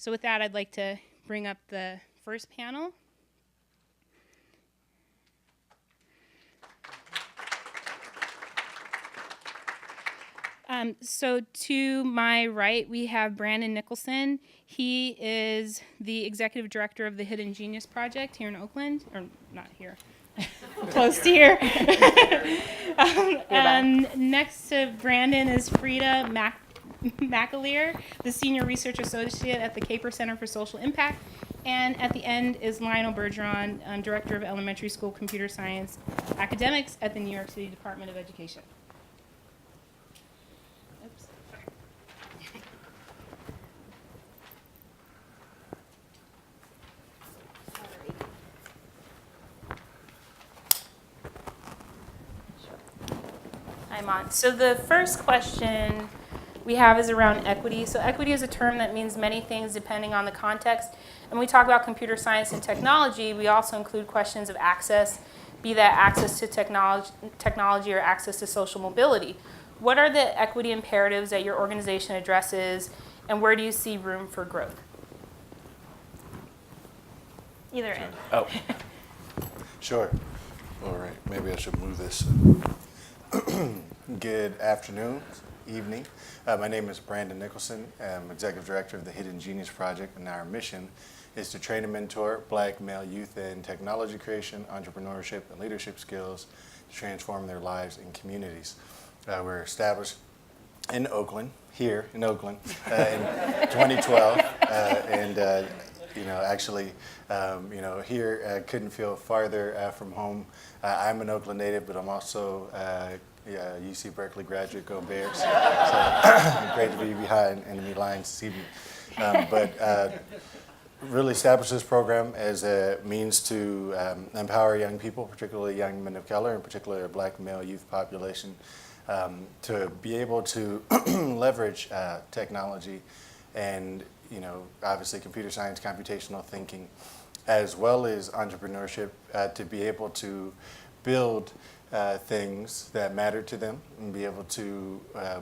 So with that, I'd like to bring up the first panel. So to my right, we have Brandon Nicholson. He is the executive director of the Hidden Genius Project here in Oakland, or not here, close to here. And next to Brandon is Frieda McAlear, the senior research associate at the Kapor Center for Social Impact. And at the end is Lionel Bergeron, director of elementary school computer science academics at the New York City Department of Education. I'm on. So the first question we have is around equity. So equity is a term that means many things depending on the context. And when we talk about computer science and technology, we also include questions of access, be that access to technology or access to social mobility. What are the equity imperatives that your organization addresses, and where do you see room for growth? Either end. Oh, sure. All right, maybe I should move this. Good afternoon, evening. My name is Brandon Nicholson. I'm Executive Director of the Hidden Genius Project, and our mission is to train and mentor Black male youth in technology creation, entrepreneurship, and leadership skills to transform their lives and communities. We're established in Oakland, here in Oakland, in 2012, and actually, here couldn't feel farther from home. I'm an Oakland native, but I'm also UC Berkeley graduate. Go Bears! So great to be behind enemy lines this evening. But really established this program as a means to empower young people, particularly young men of color, in particular Black male youth population, to be able to leverage technology and obviously computer science, computational thinking, as well as entrepreneurship, to be able to build things that matter to them and be able to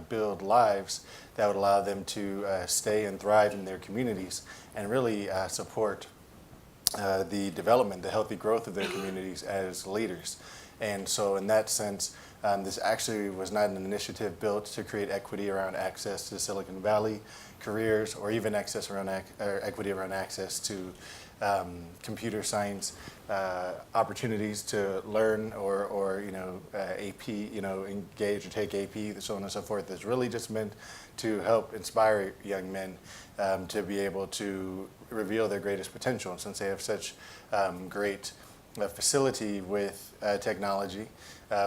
build lives that would allow them to stay and thrive in their communities and really support the development, the healthy growth of their communities as leaders. And so in that sense, this actually was not an initiative built to create equity around access to Silicon Valley careers, or even equity around access to computer science opportunities to learn or AP, engage or take AP, so on and so forth. It's really just meant to help inspire young men to be able to reveal their greatest potential. And since they have such great facility with technology,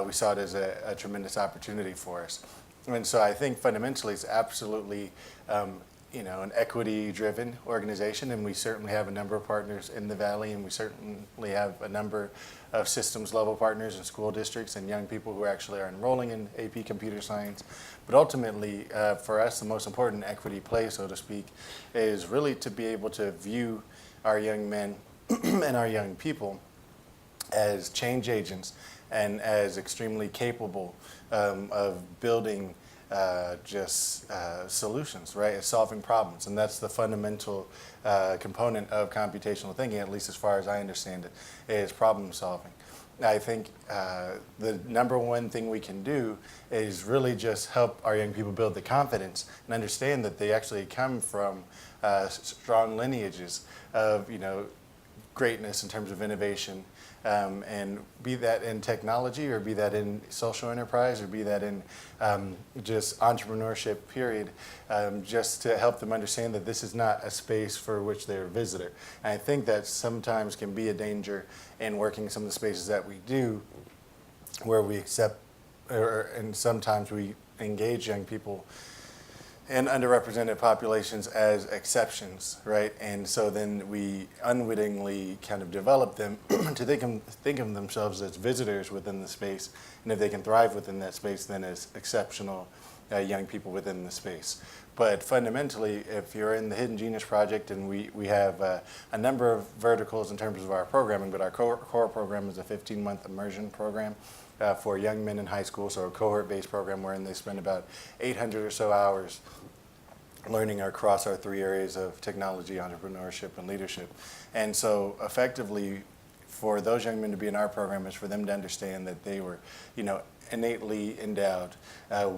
we saw it as a tremendous opportunity for us. And so I think fundamentally it's absolutely an equity-driven organization, and we certainly have a number of partners in the Valley, and we certainly have a number of systems-level partners in school districts and young people who actually are enrolling in AP Computer Science. But ultimately, for us, the most important equity play, so to speak, is really to be able to view our young men and our young people as change agents and as extremely capable of building solutions, right? Solving problems. And that's the fundamental component of computational thinking, at least as far as I understand it, is problem solving. I think the number one thing we can do is really just help our young people build the confidence and understand that they actually come from strong lineages of, greatness in terms of innovation, and be that in technology or be that in social enterprise or be that in just entrepreneurship, period, just to help them understand that this is not a space for which they're a visitor. And I think that sometimes can be a danger in working some of the spaces that we do, where we accept, and sometimes we engage young people and underrepresented populations as exceptions, right? And so then we unwittingly kind of develop them to think of themselves as visitors within the space, and if they can thrive within that space, then as exceptional young people within the space. But fundamentally, if you're in the Hidden Genius Project, and we have a number of verticals in terms of our programming, but our core program is a 15-month immersion program for young men in high school, so a cohort-based program wherein they spend about 800 or so hours learning across our 3 areas of technology, entrepreneurship, and leadership. And so effectively, for those young men to be in our program is for them to understand that they were, innately endowed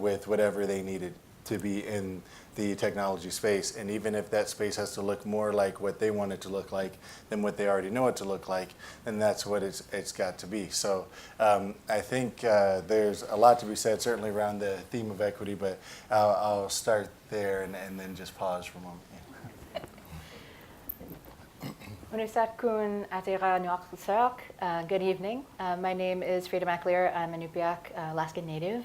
with whatever they needed to be in the technology space. And even if that space has to look more like what they want it to look like than what they already know it to look like, then that's what it's got to be. So I think there's a lot to be said, certainly around the theme of equity, but I'll start there and then just pause for a moment. Good evening. My name is Frieda McAlear. I'm a Nupiaq Alaskan Native,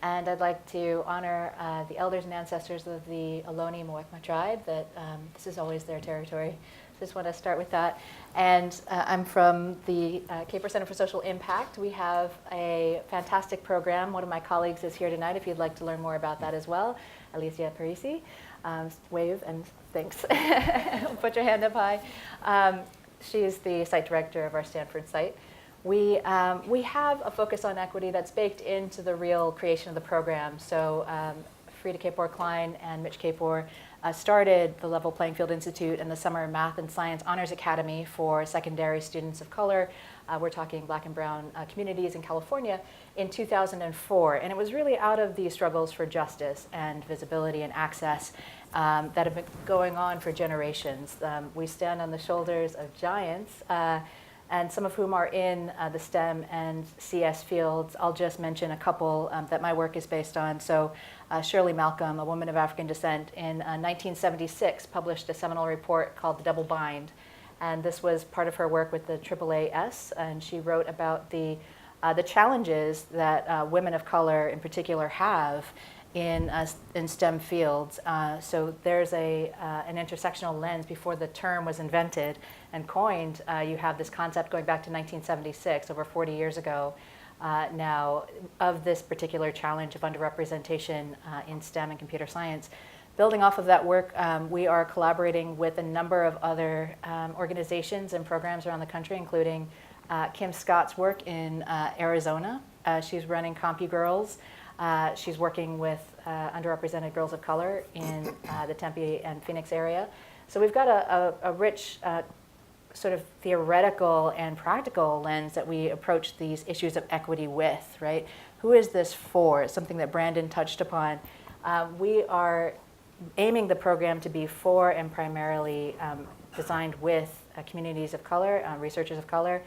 and I'd like to honor the elders and ancestors of the Ohlone Muwekma tribe. That this is always their territory. Just want to start with that. And I'm from the Kapor Center for Social Impact. We have a fantastic program. One of my colleagues is here tonight if you'd like to learn more about that as well. Alicia Parisi. Wave and thanks. Put your hand up high. She's the site director of our Stanford site. We have a focus on equity that's baked into the real creation of the program. So Frieda Kapor Klein and Mitch Kapor started the Level Playing Field Institute and the Summer Math and Science Honors Academy for secondary students of color. We're talking black and brown communities in California in 2004. And it was really out of these struggles for justice and visibility and access that have been going on for generations. We stand on the shoulders of giants, and some of whom are in the STEM and CS fields. I'll just mention a couple that my work is based on. So Shirley Malcolm, a woman of African descent, in 1976 published a seminal report called The Double Bind. And this was part of her work with the AAAS, and she wrote about the challenges that women of color in particular have in STEM fields. So there's an intersectional lens before the term was invented and coined. You have this concept going back to 1976, over 40 years ago now, of this particular challenge of underrepresentation in STEM and computer science. Building off of that work, we are collaborating with a number of other organizations and programs around the country, including Kim Scott's work in Arizona. She's running CompuGirls. She's working with underrepresented girls of color in the Tempe and Phoenix area. So we've got a rich sort of theoretical and practical lens that we approach these issues of equity with, right? Who is this for? It's something that Brandon touched upon. We are aiming the program to be for and primarily designed with communities of color, researchers of color,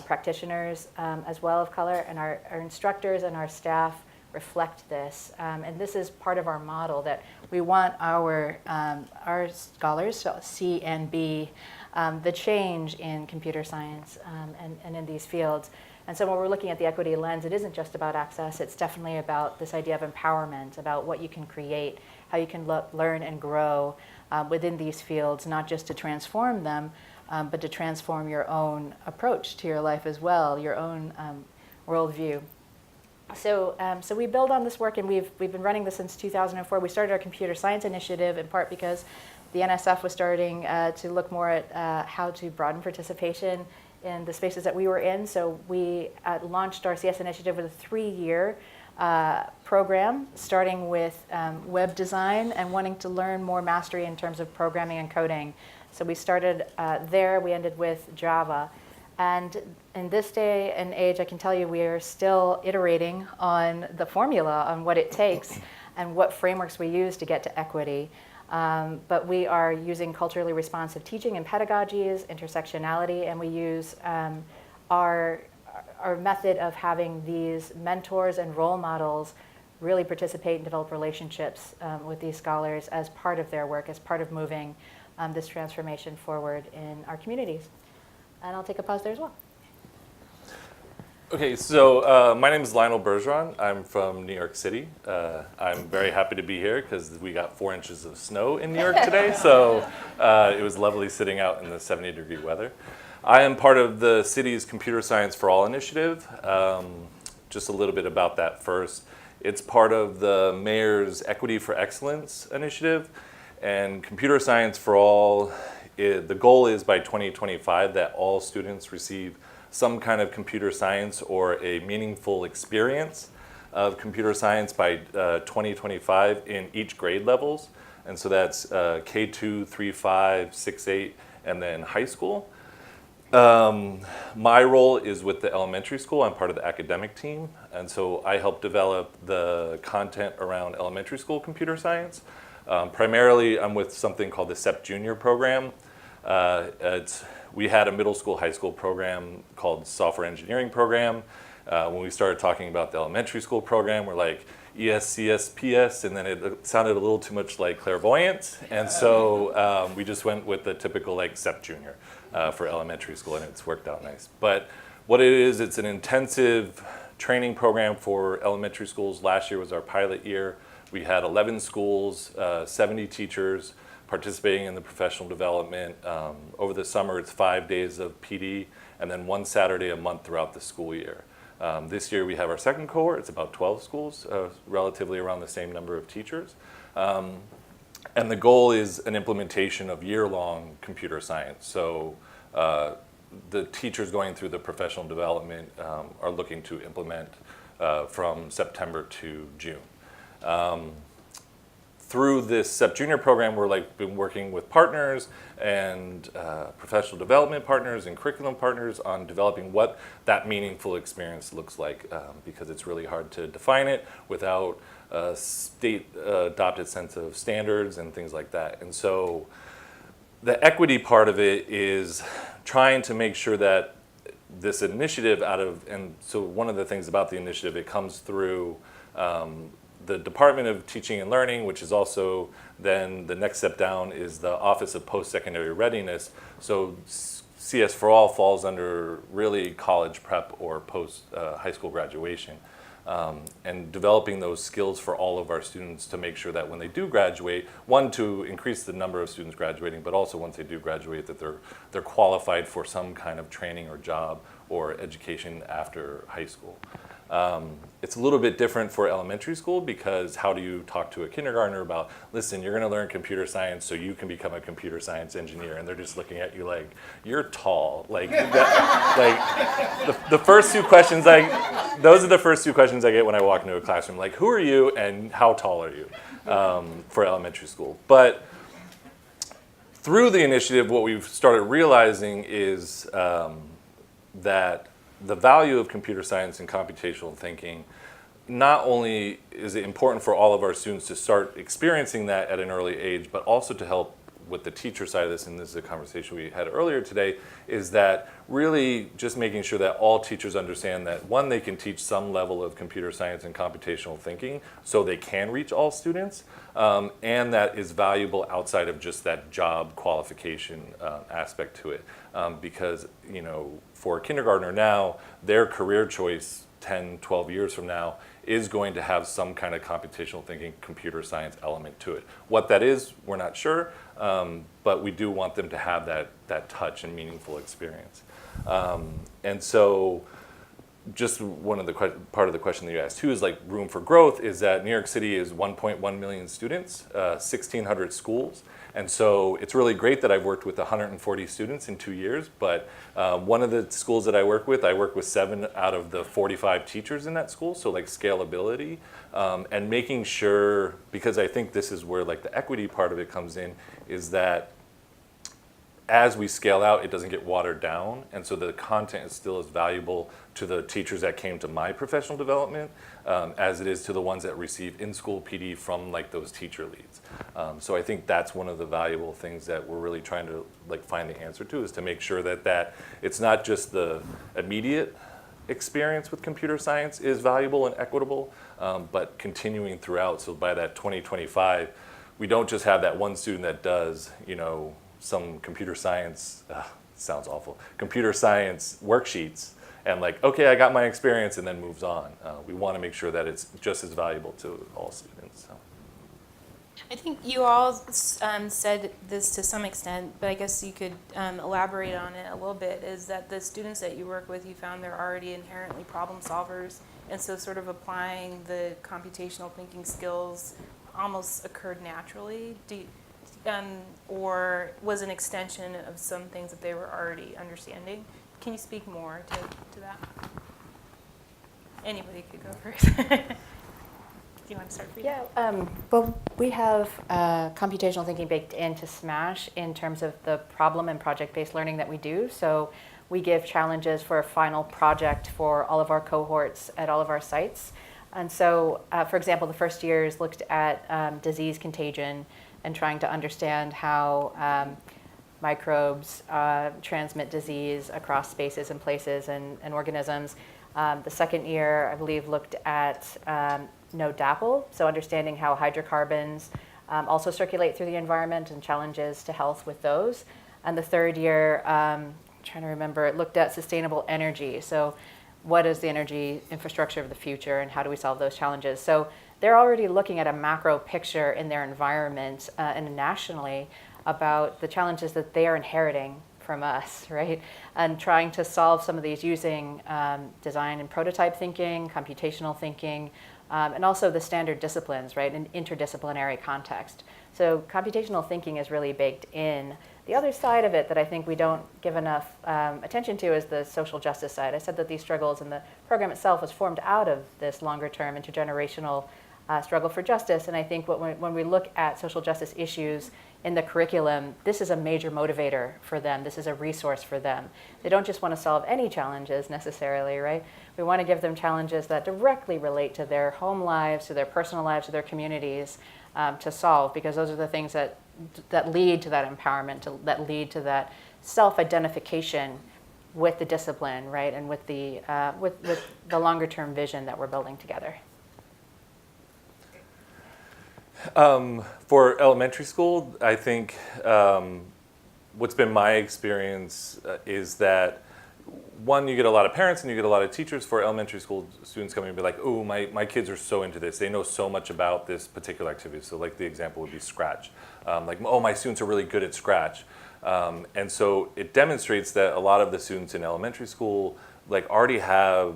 practitioners as well of color, and our instructors and our staff reflect this. And this is part of our model that we want our scholars to see and be the change in computer science and in these fields. And so when we're looking at the equity lens, it isn't just about access, it's definitely about this idea of empowerment, about what you can create, how you can learn and grow within these fields, not just to transform them, but to transform your own approach to your life as well, your own worldview. So we build on this work, and we've been running this since 2004. We started our computer science initiative in part because the NSF was starting to look more at how to broaden participation in the spaces that we were in. So we launched our CS initiative with a 3-year program, starting with web design and wanting to learn more mastery in terms of programming and coding. So we started there. We ended with Java. And in this day and age, I can tell you we are still iterating on the formula, on what it takes and what frameworks we use to get to equity. But we are using culturally responsive teaching and pedagogies, intersectionality, and we use our method of having these mentors and role models really participate and develop relationships with these scholars as part of their work, as part of moving this transformation forward in our communities. And I'll take a pause there as well. Okay, so my name is Lionel Bergeron. I'm from New York City. I'm very happy to be here because we got 4 inches of snow in New York today, so it was lovely sitting out in the 70-degree weather. I am part of the city's Computer Science for All initiative. Just a little bit about that first. It's part of the mayor's Equity for Excellence initiative, and Computer Science for All, the goal is by 2025 that all students receive some kind of computer science or a meaningful experience of computer science by 2025 in each grade levels. And so that's K2, 3, 5, 6, 8, and then high school. My role is with the elementary school. I'm part of the academic team, and so I help develop the content around elementary school computer science. Primarily, I'm with something called the SEP Junior program. We had a middle school, high school program called Software Engineering Program. When we started talking about the elementary school program, we're like, ESCSPS, and then it sounded a little too much like clairvoyant, and so we just went with the typical like SEP Junior for elementary school, and it's worked out nice. But what it is, it's an intensive training program for elementary schools. Last year was our pilot year. We had 11 schools, 70 teachers participating in the professional development. Over the summer, it's 5 days of PD, and then 1 Saturday a month throughout the school year. This year we have our second cohort. It's about 12 schools, relatively around the same number of teachers. And the goal is an implementation of year-long computer science. So the teachers going through the professional development are looking to implement from September to June. Through this SEP Junior program, we're been working with partners and professional development partners and curriculum partners on developing what that meaningful experience looks like, because it's really hard to define it without a state adopted sense of standards and things like that. And so the equity part of it is trying to make sure that this initiative and so one of the things about the initiative, it comes through the Department of Teaching and Learning, which is also then the next step down is the Office of Post-Secondary Readiness. So CS for All falls under really college prep or post high school graduation. And developing those skills for all of our students to make sure that when they do graduate, one, to increase the number of students graduating, but also once they do graduate that they're qualified for some kind of training or job or education after high school. It's a little bit different for elementary school because how do you talk to a kindergartner about, listen, you're going to learn computer science so you can become a computer science engineer, and they're just looking at you like, you're tall. Like, the first two questions those are the first two questions I get when I walk into a classroom, like, who are you and how tall are you for elementary school? But through the initiative, what we've started realizing is that the value of computer science and computational thinking, not only is it important for all of our students to start experiencing that at an early age, but also to help with the teacher side of this, and this is a conversation we had earlier today, is that really just making sure that all teachers understand that, one, they can teach some level of computer science and computational thinking so they can reach all students, and that is valuable outside of just that job qualification aspect to it. Because, you know, for a kindergartner now, their career choice 10, 12 years from now is going to have some kind of computational thinking, computer science element to it. What that is, we're not sure, but we do want them to have that touch and meaningful experience. And so just one of the part of the question that you asked too is like room for growth is that New York City is 1.1 million students, 1,600 schools. And so it's really great that I've worked with 140 students in 2 years, but one of the schools that I work with 7 out of the 45 teachers in that school, so like scalability, and making sure, because I think this is where like the equity part of it comes in, is that as we scale out, it doesn't get watered down, and so the content is still as valuable to the teachers that came to my professional development as it is to the ones that receive in-school PD from like those teacher leads. So I think that's one of the valuable things that we're really trying to like find the answer to, is to make sure that it's not just the immediate experience with computer science is valuable and equitable, but continuing throughout. So by that 2025, we don't just have that one student that does, you know, some computer science, sounds awful, computer science worksheets and like, okay, I got my experience, and then moves on. We want to make sure that it's just as valuable to all students. So. I think you all said this to some extent, but I guess you could elaborate on it a little bit, is that the students that you work with, you found they're already inherently problem solvers, and so sort of applying the computational thinking skills almost occurred naturally. Or was an extension of some things that they were already understanding? Can you speak more to that? Anybody could go first. Do you you want to start, Frieda? Yeah, well, we have computational thinking baked into SMASH in terms of the problem and project-based learning that we do. So we give challenges for a final project for all of our cohorts at all of our sites. And so, for example, the first years looked at disease contagion and trying to understand how microbes transmit disease across spaces and places and organisms. The second year, I believe, looked at no-DAPL, so understanding how hydrocarbons also circulate through the environment and challenges to health with those. And the third year, trying to remember, it looked at sustainable energy. So what is the energy infrastructure of the future and how do we solve those challenges? So they're already looking at a macro picture in their environment and nationally about the challenges that they are inheriting from us, right? And trying to solve some of these using design and prototype thinking, computational thinking, and also the standard disciplines, right, in interdisciplinary context. So computational thinking is really baked in. The other side of it that I think we don't give enough attention to is the social justice side. I said that these struggles and the program itself was formed out of this longer term intergenerational struggle for justice. And I think when we look at social justice issues in the curriculum, this is a major motivator for them. This is a resource for them. They don't just want to solve any challenges necessarily, right? We want to give them challenges that directly relate to their home lives, to their personal lives, to their communities to solve, because those are the things that lead to that empowerment, that lead to that self-identification with the discipline, right? And with the longer term vision that we're building together. For elementary school, I think what's been my experience is that, one, you get a lot of parents and you get a lot of teachers for elementary school students coming and be like, oh, my kids are so into this. They know so much about this particular activity. So like the example would be Scratch. Like, oh, my students are really good at Scratch. And so it demonstrates that a lot of the students in elementary school like already have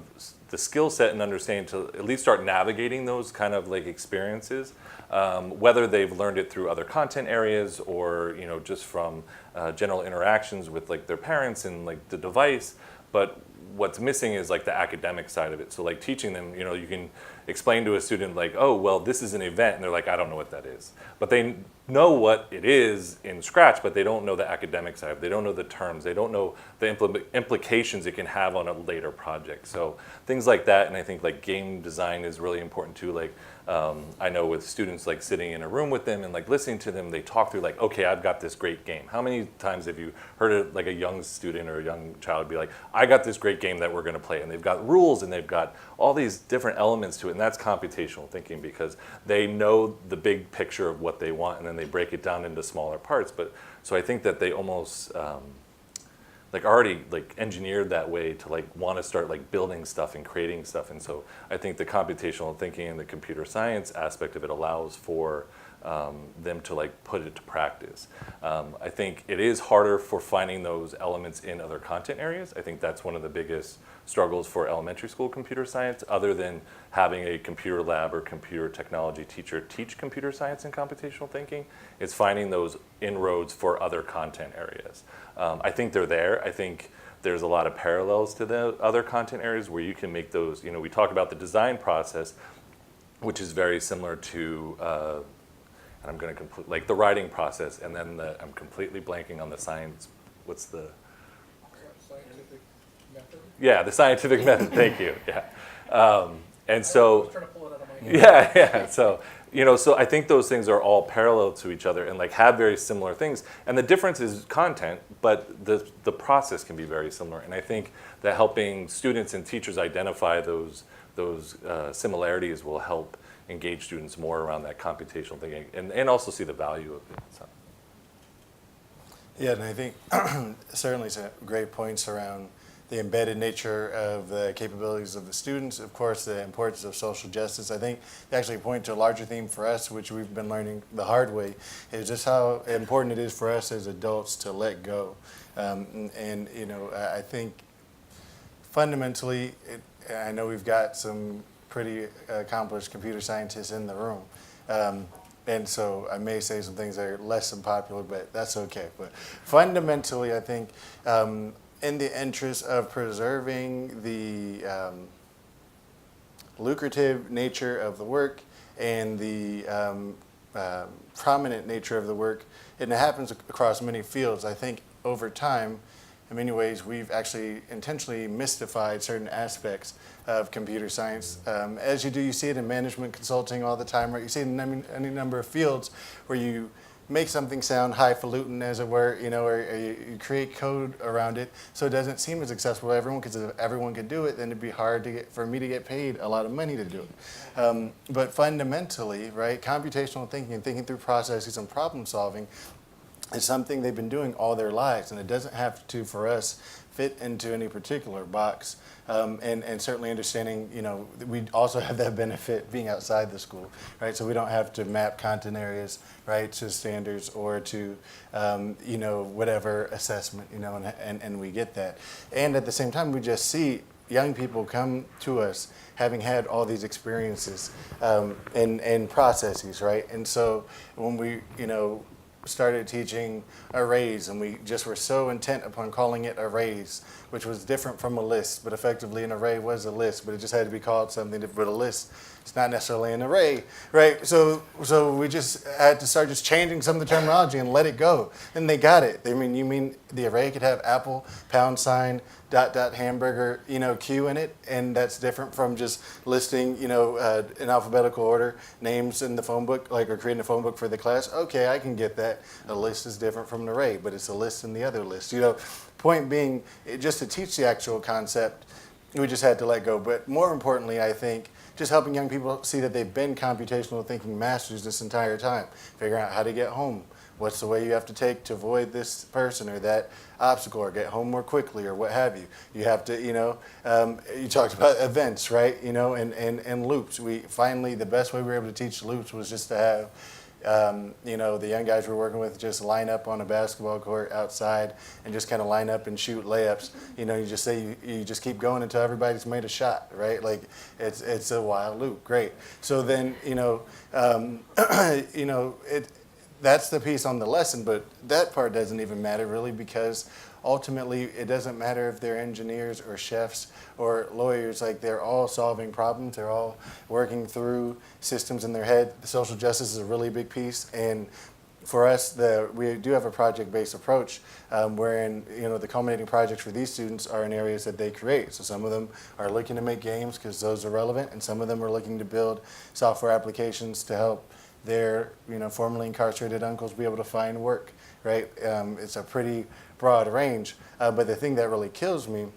the skill set and understanding to at least start navigating those kind of like experiences, whether they've learned it through other content areas or just from general interactions with like their parents and like the device. But what's missing is like the academic side of it. So like teaching them, you can explain to a student like, oh, well, this is an event, and they're like, I don't know what that is. But they know what it is in Scratch, but they don't know the academic side. They don't know the terms. They don't know the implications it can have on a later project. So things like that, and I think like game design is really important too. Like I know with students like sitting in a room with them and like listening to them, they talk through like, okay, I've got this great game. How many times have you heard it, like a young student or a young child be like, I got this great game that we're going to play, and they've got rules and they've got all these different elements to it, and that's computational thinking because they know the big picture of what they want, and then they break it down into smaller parts. But so I think that they almost like already like engineered that way to like want to start like building stuff and creating stuff. And so I think the computational thinking and the computer science aspect of it allows for them to like put it to practice. I think it is harder for finding those elements in other content areas. I think that's one of the biggest struggles for elementary school computer science, other than having a computer lab or computer technology teacher teach computer science and computational thinking. It's finding those inroads for other content areas. I think they're there. I think there's a lot of parallels to the other content areas where you can make those, we talk about the design process, which is very similar to, and I'm going to complete, like the writing process, and then I'm completely blanking on the science, what's the? Scientific method? Yeah, the scientific method, thank you, yeah. And so, I was trying to pull it out of my head. yeah, so, so I think those things are all parallel to each other and like have very similar things. And the difference is content, but the process can be very similar. And I think that helping students and teachers identify those similarities will help engage students more around that computational thinking and also see the value of it. So. Yeah, and I think certainly some great points around the embedded nature of the capabilities of the students, of course, the importance of social justice. I think they actually point to a larger theme for us, which we've been learning the hard way, is just how important it is for us as adults to let go. I think fundamentally, I know we've got some pretty accomplished computer scientists in the room. And so I may say some things that are less than popular, but that's okay. But fundamentally, I think in the interest of preserving the lucrative nature of the work and the prominent nature of the work, and it happens across many fields. I think over time, in many ways, we've actually intentionally mystified certain aspects of computer science. As you do, you see it in management consulting all the time, right? You see it in any number of fields where you make something sound highfalutin, as it were, or you create code around it so it doesn't seem as accessible to everyone, because if everyone could do it, then it'd be hard for me to get paid a lot of money to do it. But fundamentally, right, computational thinking and thinking through processes and problem solving is something they've been doing all their lives, and it doesn't have to, for us, fit into any particular box. And certainly understanding, we also have that benefit being outside the school, right? So we don't have to map content areas, right, to standards or to, whatever assessment, and we get that. And at the same time, we just see young people come to us having had all these experiences and processes, right? And so when we, started teaching arrays, and we just were so intent upon calling it arrays, which was different from a list, but effectively an array was a list, but it just had to be called something different. But a list, it's not necessarily an array, right? So we just had to start just changing some of the terminology and let it go. And they got it. You mean the array could have apple, £, hamburger, Q in it, and that's different from just listing, in alphabetical order names in the phone book, or creating a phone book for the class. Okay, I can get that. A list is different from an array, but it's a list in the other list. Point being, just to teach the actual concept, we just had to let go. But more importantly, I think, just helping young people see that they've been computational thinking masters this entire time, figuring out how to get home. What's the way you have to take to avoid this person or that obstacle, or get home more quickly, or what have you. You have to, you talked about events, right? And loops. The best way we were able to teach loops was just to have, the young guys we're working with just line up on a basketball court outside and just kind of line up and shoot layups. You just say you just keep going until everybody's made a shot, right? Like it's a wild loop. Great. So then, that's the piece on the lesson, but that part doesn't even matter really, because ultimately it doesn't matter if they're engineers or chefs or lawyers. Like, they're all solving problems. They're all working through systems in their head. The social justice is a really big piece, and for us, we do have a project-based approach, wherein the culminating projects for these students are in areas that they create. So some of them are looking to make games because those are relevant, and some of them are looking to build software applications to help their formerly incarcerated uncles be able to find work, right? It's a pretty broad range, but the thing that really kills me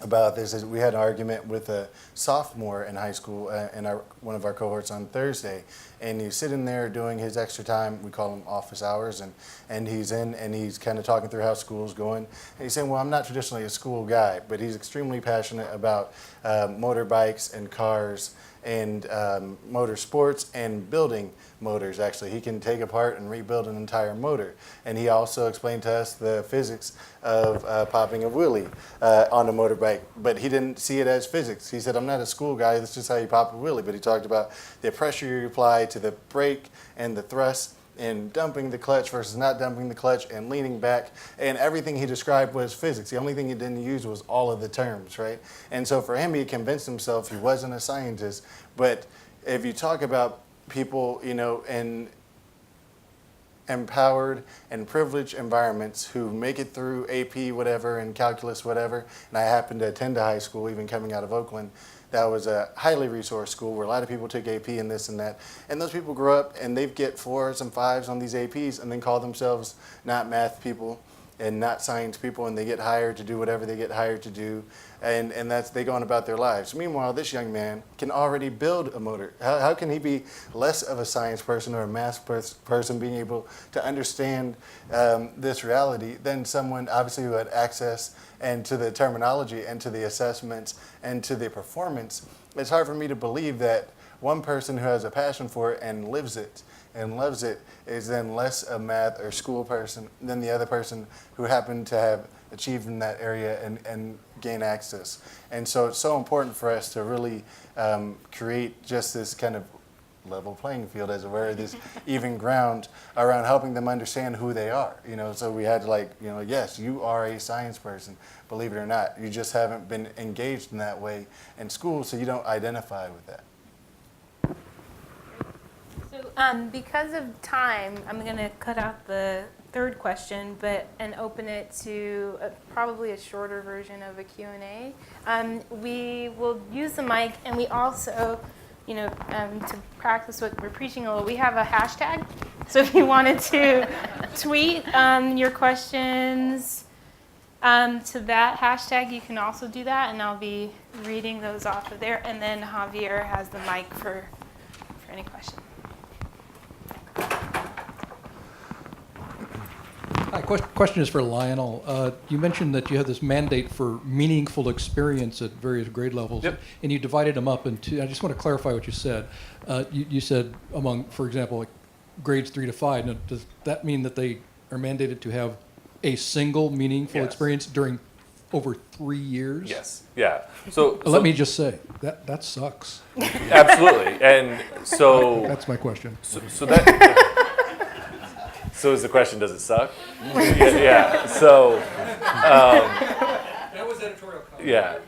about this is we had an argument with a sophomore in high school in one of our cohorts on Thursday, and he's sitting there doing his extra time. We call them office hours, and he's in and he's kind of talking through how school's going. And he's saying, well, I'm not traditionally a school guy, but he's extremely passionate about motorbikes and cars and motor sports and building motors. Actually, he can take apart and rebuild an entire motor. And he also explained to us the physics of popping a wheelie on a motorbike, but he didn't see it as physics. He said, I'm not a school guy, that's just how you pop a wheelie. But he talked about the pressure you apply to the brake and the thrust, and dumping the clutch versus not dumping the clutch, and leaning back, and everything he described was physics. The only thing he didn't use was all of the terms, right? And so for him, he convinced himself he wasn't a scientist. But if you talk about people, in empowered and privileged environments who make it through AP whatever and calculus whatever, and I happened to attend a high school even coming out of Oakland that was a highly resourced school where a lot of people took AP and this and that, and those people grow up and they get 4s and 5s on these APs and then call themselves not math people and not science people, and they get hired to do whatever they get hired to do, and that's, they go on about their lives. Meanwhile, this young man can already build a motor. How can he be less of a science person or a math person being able to understand this reality than someone obviously who had access and to the terminology and to the assessments and to the performance? It's hard for me to believe that one person who has a passion for it and lives it and loves it is then less a math or school person than the other person who happened to have achieved in that area and gain access. And so it's so important for us to really create just this kind of level playing field, as it were, this even ground around helping them understand who they are. So we had to yes, you are a science person, believe it or not. You just haven't been engaged in that way in school, so you don't identify with that. Because of time, I'm going to cut out the third question, and open it to probably a shorter version of a Q&A. We will use the mic, and we also, to practice what we're preaching a little, we have a hashtag. So if you wanted to tweet your questions to that hashtag, you can also do that, and I'll be reading those off of there. And then Javier has the mic for any questions. Hi, question is for Lionel. You mentioned that you had this mandate for meaningful experience at various grade levels, Yep. and you divided them up into, I just want to clarify what you said. You said among, for example, like grades 3 to 5. Now, does that mean that they are mandated to have a single meaningful Yes. experience during over 3 years? Yes. Yeah. So Let me just say, that sucks. absolutely. And so That's my question. so that. So is the question, does it suck? Yeah. So. That was editorial comment. Yeah.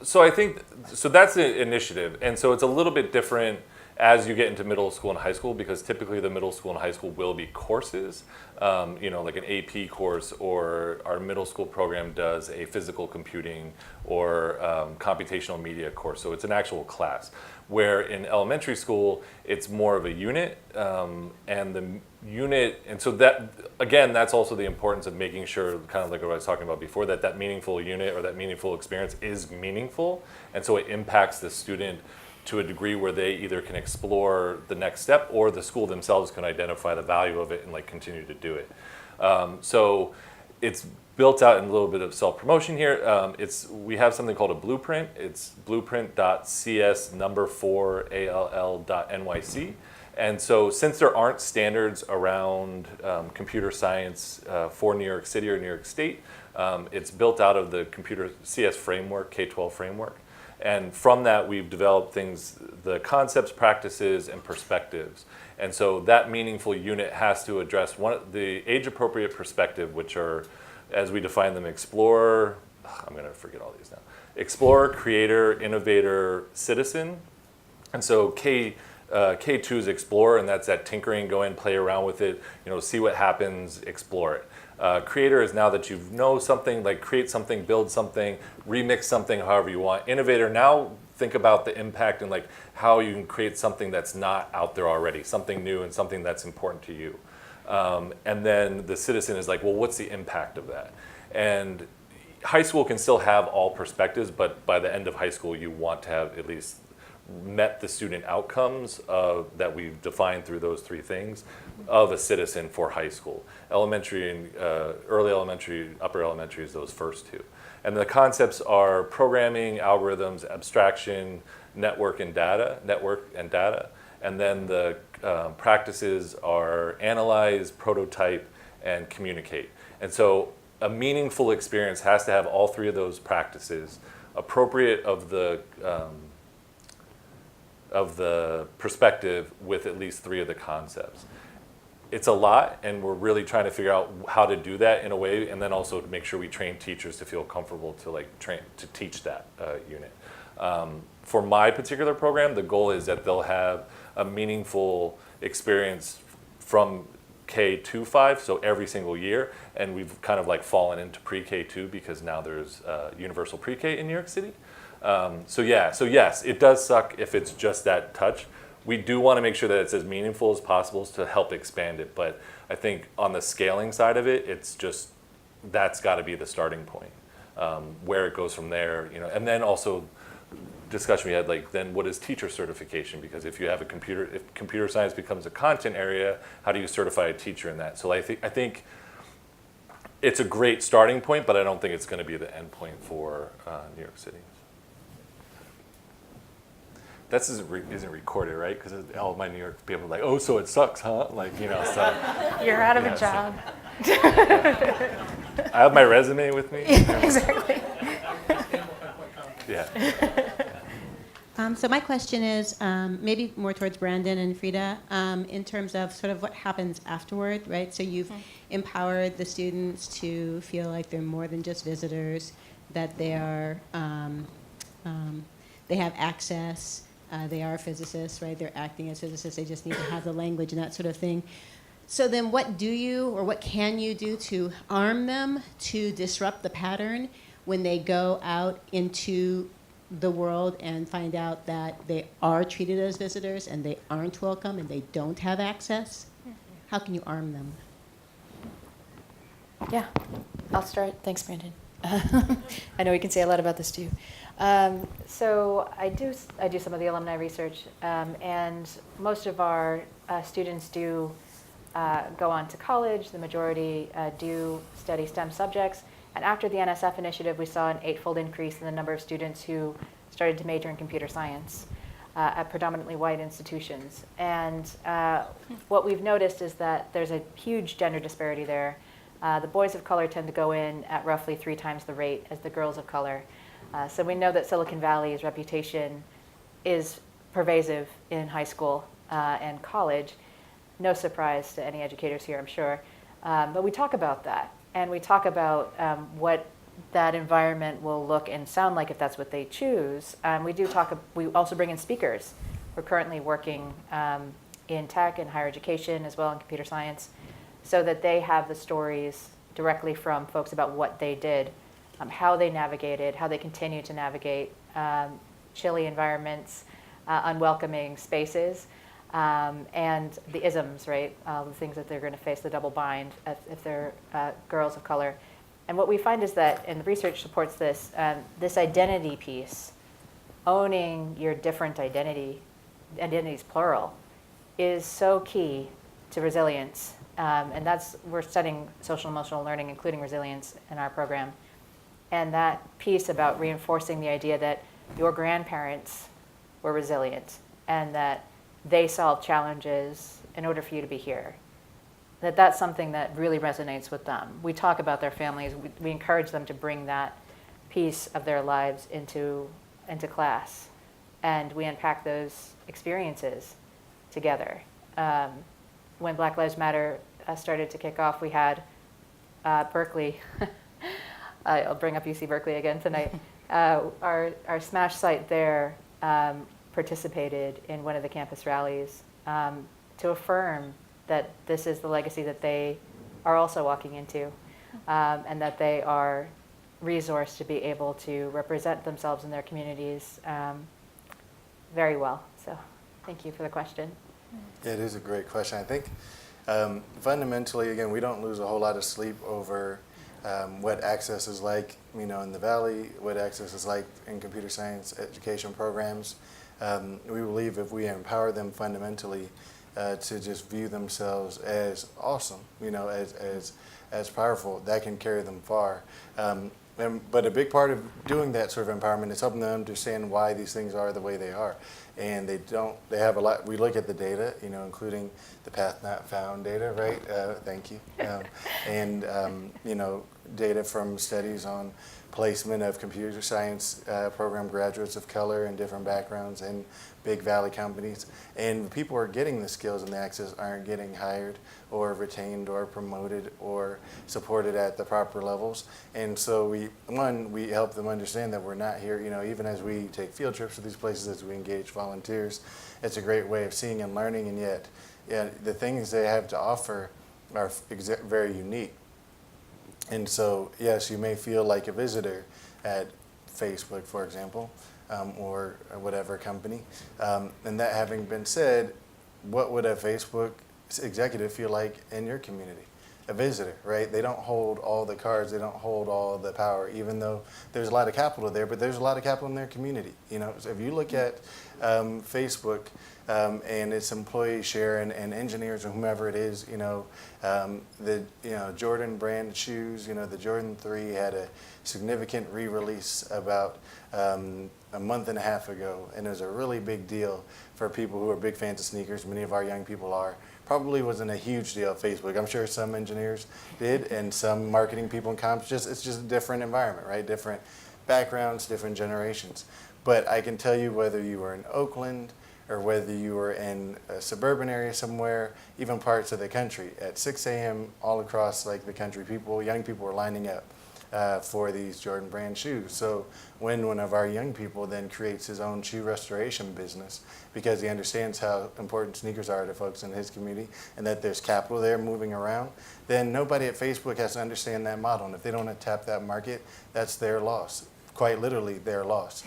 So I think, so that's an initiative. And so it's a little bit different as you get into middle school and high school, because typically the middle school and high school will be courses, like an AP course, or our middle school program does a physical computing or computational media course. So it's an actual class. Where in elementary school, it's more of a unit, and the unit, and so that, again, that's also the importance of making sure, kind of like what I was talking about before, that meaningful unit or that meaningful experience is meaningful, and so it impacts the student to a degree where they either can explore the next step, or the school themselves can identify the value of it and like continue to do it. So it's built out in a little bit of self-promotion here. We have something called a blueprint. It's blueprint.cs4all.nyc. And so since there aren't standards around computer science for New York City or New York State, it's built out of the computer CS framework, K-12 framework. And from that, we've developed things, the concepts, practices, and perspectives. And so that meaningful unit has to address the age-appropriate perspective, which are, as we define them, explorer, I'm going to forget all these now. Explorer, creator, innovator, citizen. And so K2 is explore, and that's that tinkering, go in, play around with it, see what happens, explore it. Creator is now that you know something, like create something, build something, remix something however you want. Innovator, now think about the impact and like how you can create something that's not out there already, something new and something that's important to you. And then the citizen is like, well, what's the impact of that? And high school can still have all perspectives, but by the end of high school, you want to have at least met the student outcomes that we've defined through those three things of a citizen for high school. Elementary and early elementary, upper elementary is those first two. And the concepts are programming, algorithms, abstraction, network and data. And then the practices are analyze, prototype, and communicate. And so a meaningful experience has to have all three of those practices, appropriate of the perspective with at least three of the concepts. It's a lot, and we're really trying to figure out how to do that in a way, and then also to make sure we train teachers to feel comfortable to teach that unit. For my particular program, the goal is that they'll have a meaningful experience from K to 5, so every single year, and we've kind of like fallen into pre-K too, because now there's universal pre-K in New York City. So yes, it does suck if it's just that touch. We do want to make sure that it's as meaningful as possible to help expand it, but I think on the scaling side of it, it's just, that's got to be the starting point. Where it goes from there, and then also discussion we had, like, then what is teacher certification? Because if you have if computer science becomes a content area, how do you certify a teacher in that? So I think it's a great starting point, but I don't think it's going to be the end point for New York City. This isn't recorded, right? Because all of my New York people are like, oh, so it sucks, huh? So. You're out of a job. I have my resume with me. Exactly. Yeah. So my question is maybe more towards Brandon and Frieda in terms of sort of what happens afterward, right? So you've empowered the students to feel like they're more than just visitors, that they are they have access They are physicists, right? They're acting as physicists. They just need to have the language and that sort of thing. So then what do you or what can you do to arm them to disrupt the pattern when they go out into the world and find out that they are treated as visitors and they aren't welcome and they don't have access? How can you arm them? Yeah, I'll start. Thanks, Brandon. I know we can say a lot about this too. So I do some of the alumni research, and most of our students do go on to college. The majority do study STEM subjects. And after the NSF initiative, we saw an 8-fold increase in the number of students who started to major in computer science at predominantly white institutions. And what we've noticed is that there's a huge gender disparity there. The boys of color tend to go in at roughly 3 times the rate as the girls of color. So we know that Silicon Valley's reputation is pervasive in high school and college. No surprise to any educators here, I'm sure. But we talk about that. And we talk about what that environment will look and sound like if that's what they choose. We also bring in speakers. We're currently working in tech and higher education as well in computer science, so that they have the stories directly from folks about what they did, how they navigated, how they continue to navigate chilly environments, unwelcoming spaces, and the isms, right? The things that they're going to face, the double bind if they're girls of color. And what we find is that, and the research supports this, this identity piece, owning your different identities plural, is so key to resilience. And we're studying social emotional learning, including resilience in our program. And that piece about reinforcing the idea that your grandparents were resilient and that they solved challenges in order for you to be here. That's something that really resonates with them. We talk about their families. We encourage them to bring that piece of their lives into class. And we unpack those experiences together. When Black Lives Matter started to kick off, we had Berkeley. I'll bring up UC Berkeley again tonight. Our SMASH site there participated in one of the campus rallies to affirm that this is the legacy that they are also walking into, and that they are resourced to be able to represent themselves in their communities very well. So thank you for the question. Yeah, it is a great question. I think fundamentally, again, we don't lose a whole lot of sleep over what access is like, in the Valley, what access is like in computer science education programs. We believe if we empower them fundamentally to just view themselves as awesome, as powerful, that can carry them far. But a big part of doing that sort of empowerment is helping them understand why these things are the way they are. And they have a lot, we look at the data, including the path not found data, right? Thank you. And data from studies on placement of computer science program graduates of color and different backgrounds in big Valley companies. And people are getting the skills and the access aren't getting hired or retained or promoted or supported at the proper levels. And so we help them understand that we're not here, even as we take field trips to these places, as we engage volunteers, it's a great way of seeing and learning, and yet the things they have to offer are very unique. And so, yes, you may feel like a visitor at Facebook, for example, or whatever company. And that having been said, what would a Facebook executive feel like in your community? A visitor, right? They don't hold all the cards. They don't hold all the power, even though there's a lot of capital there, but there's a lot of capital in their community. So if you look at Facebook and its employee share and engineers or whomever it is, the Jordan brand shoes, the Jordan 3 had a significant re-release about a month and a half ago, and it was a really big deal for people who are big fans of sneakers. Many of our young people are. Probably wasn't a huge deal at Facebook. I'm sure some engineers did, and some marketing people in comps. It's just a different environment, right? Different backgrounds, different generations. But I can tell you, whether you were in Oakland or whether you were in a suburban area somewhere, even parts of the country, at 6 a.m. all across the country, young people were lining up for these Jordan brand shoes. So when one of our young people then creates his own shoe restoration business, because he understands how important sneakers are to folks in his community and that there's capital there moving around, then nobody at Facebook has to understand that model. And if they don't tap that market, that's their loss. Quite literally their loss.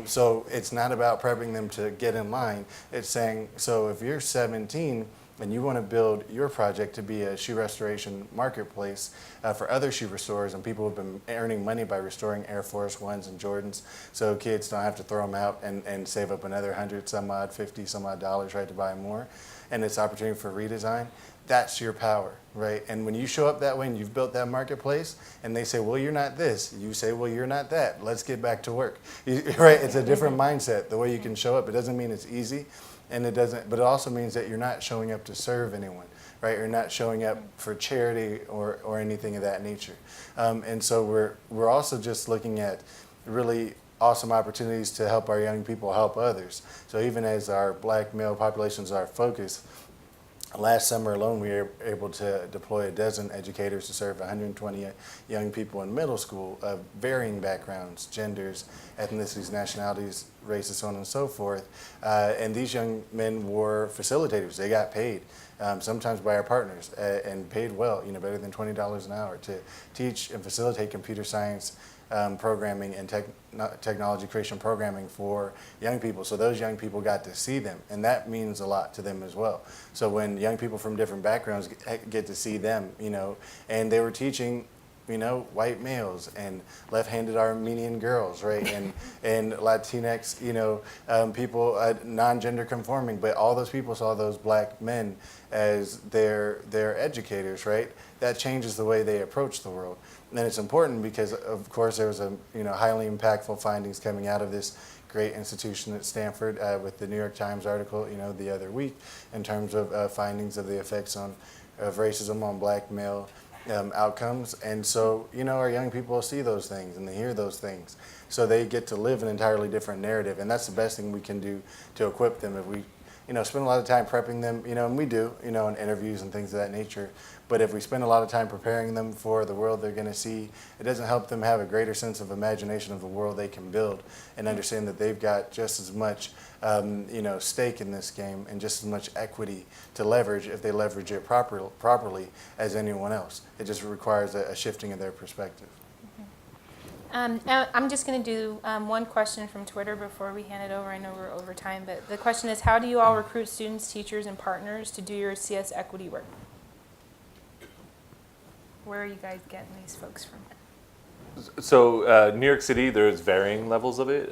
So it's not about prepping them to get in line. It's saying, so if you're 17 and you want to build your project to be a shoe restoration marketplace for other shoe restorers and people who've been earning money by restoring Air Force Ones and Jordans, so kids don't have to throw them out and save up another 100 some odd, 50 some odd dollars, right, to buy more, and it's opportunity for redesign. That's your power, right? And when you show up that way and you've built that marketplace and they say, well, you're not this, you say, well, you're not that, let's get back to work, right? It's a different mindset, the way you can show up. It doesn't mean it's easy, and it doesn't, but it also means that you're not showing up to serve anyone, right? You're not showing up for charity or anything of that nature. And so we're also just looking at really awesome opportunities to help our young people help others. So even as our black male population is our focus, last summer alone, we were able to deploy a dozen educators to serve 120 young people in middle school of varying backgrounds, genders, ethnicities, nationalities, races, so on and so forth. And these young men were facilitators. They got paid, sometimes by our partners, and paid well, better than $20 an hour to teach and facilitate computer science programming and technology creation programming for young people. So those young people got to see them, and that means a lot to them as well. So when young people from different backgrounds get to see them, and they were teaching, white males and left-handed Armenian girls, right, and Latinx, people, non-gender conforming, but all those people saw those black men as their educators, right? That changes the way they approach the world. And it's important because, of course, there was a highly impactful findings coming out of this great institution at Stanford with the New York Times article, the other week, in terms of findings of the effects of racism on black male outcomes. And so, our young people see those things and they hear those things. So they get to live an entirely different narrative. And that's the best thing we can do to equip them. If we, spend a lot of time prepping them, and we do, in interviews and things of that nature. But if we spend a lot of time preparing them for the world they're going to see, it doesn't help them have a greater sense of imagination of the world they can build and understand that they've got just as much, stake in this game and just as much equity to leverage if they leverage it properly as anyone else. It just requires a shifting of their perspective. Now I'm just going to do one question from Twitter before we hand it over. I know we're over time, but the question is, how do you all recruit students, teachers, and partners to do your CS equity work? Where are you guys getting these folks from? So New York City, there's varying levels of it.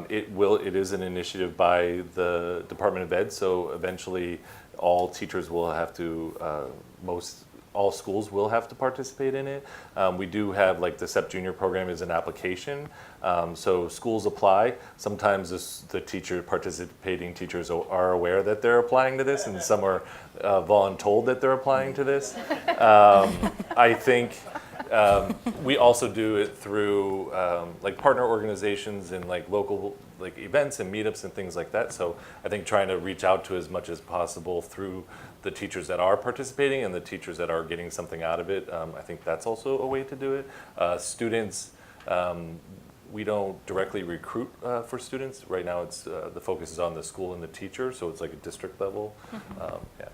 It is an initiative by the Department of Ed. So eventually, all teachers will have to, all schools will have to participate in it. We do have, like, the SEP Junior program is an application. So schools apply. Sometimes the participating teachers are aware that they're applying to this, and some are voluntold that they're applying to this. I think we also do it through like partner organizations and like local events and meetups and things like that. So I think trying to reach out to as much as possible through the teachers that are participating and the teachers that are getting something out of it. I think that's also a way to do it. Students, we don't directly recruit for students. Right now it's the focus is on the school and the teacher, so it's like a district level. Yeah.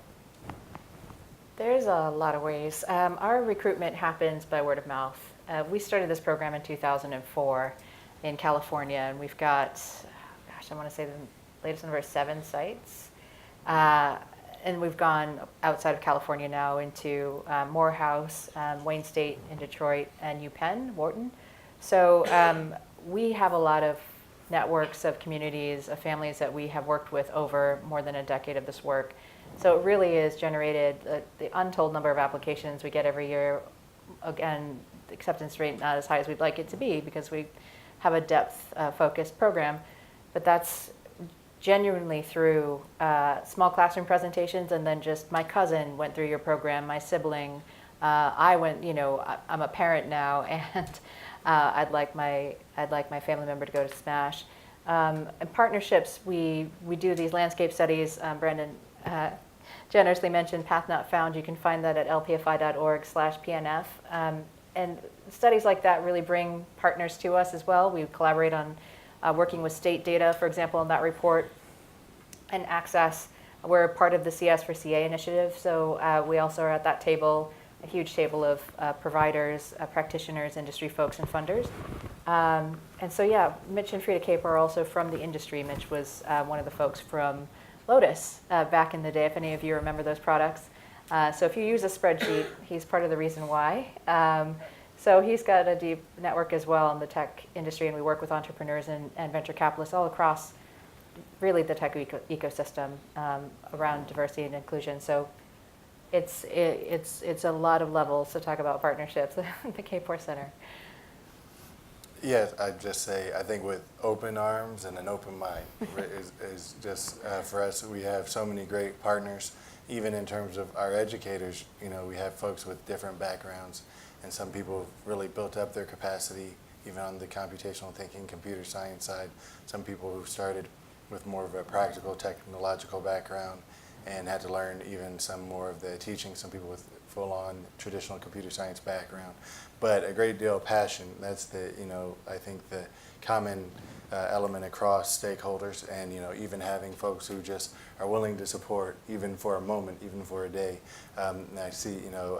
There's a lot of ways. Our recruitment happens by word of mouth. We started this program in 2004 in California, and we've got, I want to say the latest number is 7 sites. And we've gone outside of California now into Morehouse, Wayne State in Detroit, and UPenn, Wharton. So we have a lot of networks of communities, of families that we have worked with over more than a decade of this work. So it really is generated the untold number of applications we get every year. Again, the acceptance rate not as high as we'd like it to be because we have a depth-focused program, but that's genuinely through small classroom presentations, and then just my cousin went through your program, my sibling, I went, I'm a parent now, and I'd like my family member to go to SMASH. And partnerships, we do these landscape studies. Brandon generously mentioned Path Not Found. You can find that at lpfi.org/PNF. and studies like that really bring partners to us as well. We collaborate on working with state data, for example, in that report, and access. We're part of the CS for CA initiative, so we also are at that table, a huge table of providers, practitioners, industry folks, and funders. And so, yeah, Mitch and Frieda Kapor are also from the industry. Mitch was one of the folks from Lotus back in the day, if any of you remember those products. So if you use a spreadsheet, he's part of the reason why. So he's got a deep network as well in the tech industry, and we work with entrepreneurs and venture capitalists all across really the tech ecosystem around diversity and inclusion. So it's a lot of levels to talk about partnerships at the Kapor Center. Yes, I'd just say, I think with open arms and an open mind is just, for us, we have so many great partners, even in terms of our educators. You know, we have folks with different backgrounds, and some people have really built up their capacity, even on the computational thinking, computer science side. Some people who started with more of a practical, technological background and had to learn even some more of the teaching, some people with full-on traditional computer science background. But a great deal of passion. That's the, you know, I think the common element across stakeholders, and, you know, even having folks who just are willing to support, even for a moment, even for a day. And I see, you know,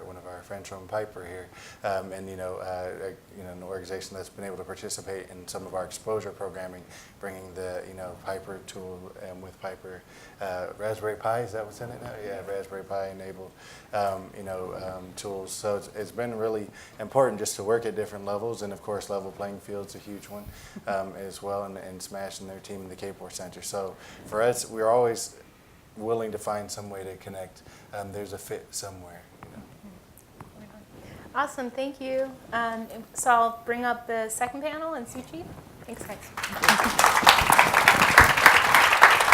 one of our friends from Piper here, and, you know, an organization that's been able to participate in some of our exposure programming, bringing the, you know, Piper tool with Piper Raspberry Pi. Is that what's in it now? Yeah, Raspberry Pi enabled, you know, tools. So it's been really important just to work at different levels, and of course, level playing field's a huge one as well, and smashing their team in the Kapor Center. So for us, we're always willing to find some way to connect. There's a fit somewhere. You know. Awesome, thank you. So I'll bring up the second panel and Suchi. Thanks, guys.